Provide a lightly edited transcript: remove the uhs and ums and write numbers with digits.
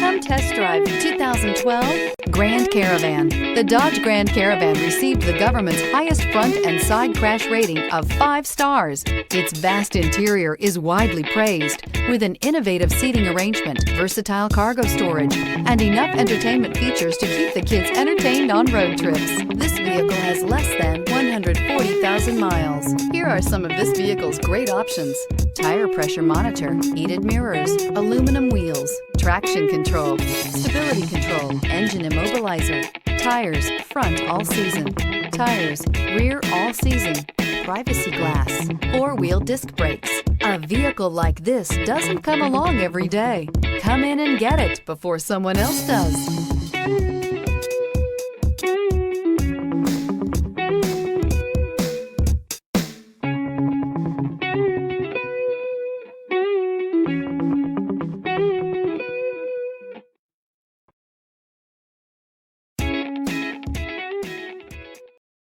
Come test drive 2012 Grand Caravan. The Dodge Grand Caravan received the government's highest front and side crash rating of 5 stars. Its vast interior is widely praised, with an innovative seating arrangement, versatile cargo storage, and enough entertainment features to keep the kids entertained on road trips. This vehicle has less than 140,000 miles. Here are some of this vehicle's great options: tire pressure monitor, heated mirrors, aluminum wheels, traction control, stability control, engine immobilizer, tires front all season, tires rear all season, privacy glass, 4-wheel disc brakes. A vehicle like this doesn't come along every day. Come in and get it before someone else does.